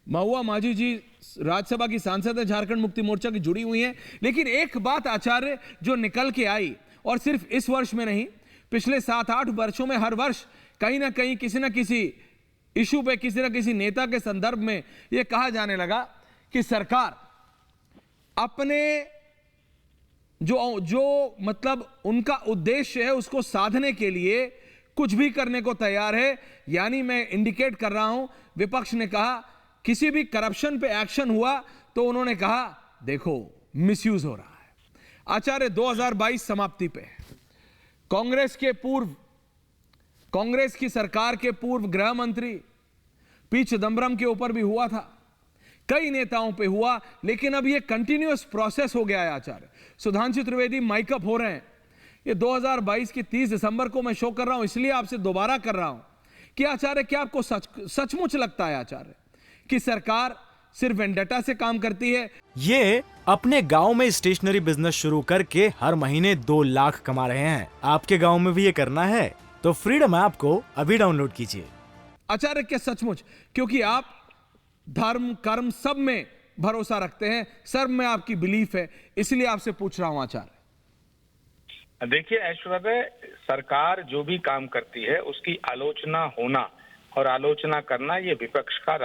महुआ माझी जी राज्यसभा की सांसद है, झारखंड मुक्ति मोर्चा की जुड़ी हुई हैं। लेकिन एक बात आचार्य जो निकल के आई, और सिर्फ इस वर्ष में नहीं, पिछले 7-8 वर्षों में हर वर्ष कहीं ना कहीं किसी ना किसी इशू पे किसी ना किसी नेता के संदर्भ में यह कहा जाने लगा कि सरकार अपने जो मतलब उनका उद्देश्य है उसको साधने के लिए कुछ भी करने को तैयार है। यानी मैं इंडिकेट कर रहा हूं, विपक्ष ने कहा किसी भी करप्शन पे एक्शन हुआ तो उन्होंने कहा देखो मिसयूज हो रहा है। आचार्य 2022 समाप्ति पे कांग्रेस की सरकार के पूर्व गृह मंत्री पी चिदंबरम के ऊपर भी हुआ था, कई नेताओं पे हुआ, लेकिन अब ये कंटिन्यूअस प्रोसेस हो गया है। आचार्य सुधांशु त्रिवेदी माइकअप हो रहे हैं। ये 2022 की 30 दिसंबर को मैं शो कर रहा हूं, इसलिए आपसे दोबारा कर रहा हूं कि आचार्य क्या आपको सचमुच लगता है आचार्य कि सरकार सिर्फ वेंडेटा से काम करती है? ये अपने गांव में स्टेशनरी बिजनेस शुरू करके हर महीने 2 लाख कमा रहे हैं। आपके गांव में भी ये करना है तो फ्रीडम ऐप को अभी डाउनलोड कीजिए। आचार्य क्या सचमुच, क्योंकि आप धर्म कर्म सब में भरोसा रखते हैं, सब में आपकी बिलीफ है, इसलिए आपसे पूछ रहा हूं आचार्य। देखिए ऐश्वर्य, सरकार जो भी काम करती है उसकी आलोचना होना और आलोचना करना ये विपक्ष का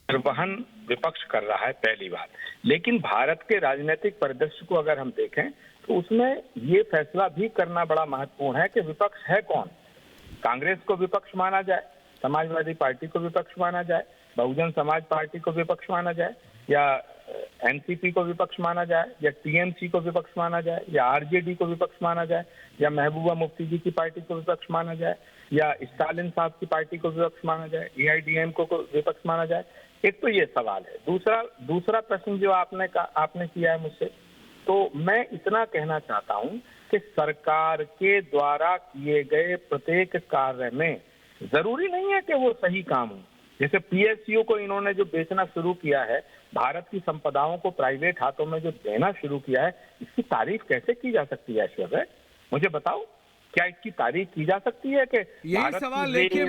निर्वहन विपक्ष कर रहा है, पहली बात। लेकिन भारत के राजनीतिक परिदृश्य को अगर हम देखें तो उसमें ये फैसला भी करना बड़ा महत्वपूर्ण है कि विपक्ष है कौन। कांग्रेस को विपक्ष माना जाए, समाजवादी पार्टी को विपक्ष माना जाए, बहुजन समाज पार्टी को विपक्ष माना जाए, या एनसीपी को विपक्ष माना जाए, या टीएमसी को विपक्ष माना जाए, या आरजेडी को विपक्ष माना जाए, या महबूबा मुफ्ती जी की पार्टी को विपक्ष माना जाए, या स्टालिन साहब की पार्टी को विपक्ष माना जाए, एआईडीएमके को विपक्ष माना जाए। एक तो ये सवाल है। दूसरा प्रश्न जो आपने किया है मुझसे, तो मैं इतना कहना चाहता हूं कि सरकार के द्वारा किए गए प्रत्येक कार्य में जरूरी नहीं है कि वो सही काम हो। जैसे पीएसयू को इन्होंने जो बेचना शुरू किया है, भारत की संपदाओं को प्राइवेट हाथों में जो देना शुरू किया है, इसकी तारीफ कैसे की जा सकती है ऐश्वर्य? मुझे बताओ, क्या इसकी तारीफ की जा सकती है कि यही सवाल लेके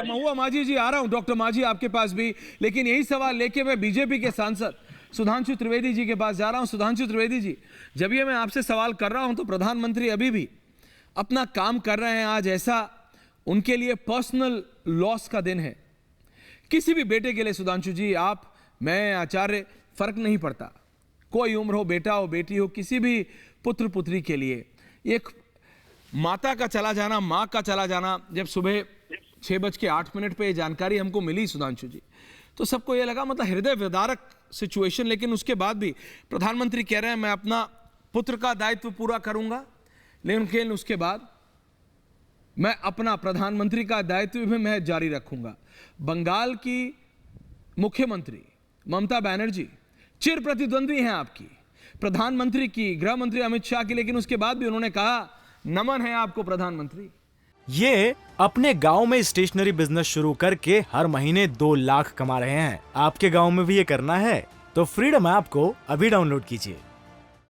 महुआ माझी जी आ रहा हूं, डॉक्टर माझी आपके पास भी, लेकिन यही सवाल लेके मैं बीजेपी के सांसद सुधांशु त्रिवेदी जी के पास जा रहा हूं। सुधांशु त्रिवेदी जी, जब ये मैं आपसे सवाल कर रहा हूं तो प्रधानमंत्री अभी भी अपना काम कर रहे हैं। आज ऐसा उनके लिए पर्सनल लॉस का दिन है। किसी भी बेटे के लिए सुधांशु जी, आप, मैं, आचार्य, फर्क नहीं पड़ता, कोई उम्र हो, बेटा हो बेटी हो, किसी भी पुत्र पुत्री के लिए एक माता का चला जाना, मां का चला जाना, जब सुबह 6:08 पे ये जानकारी हमको मिली सुधांशु जी, तो सबको ये लगा मतलब हृदय विदारक सिचुएशन। लेकिन उसके बाद भी प्रधानमंत्री कह रहे हैं मैं अपना पुत्र का दायित्व पूरा करूंगा, लेकिन उसके बाद मैं अपना प्रधानमंत्री का दायित्व भी मैं जारी रखूंगा। बंगाल की मुख्यमंत्री ममता बनर्जी चिर प्रतिद्वंद्वी हैं आपकी, प्रधानमंत्री की, गृह मंत्री अमित शाह की, लेकिन उसके बाद भी उन्होंने कहा नमन है आपको प्रधानमंत्री। ये अपने गांव में स्टेशनरी बिजनेस शुरू करके हर महीने 2 लाख कमा रहे हैं। आपके गांव में भी ये करना है तो फ्रीडम ऐप को अभी डाउनलोड कीजिए।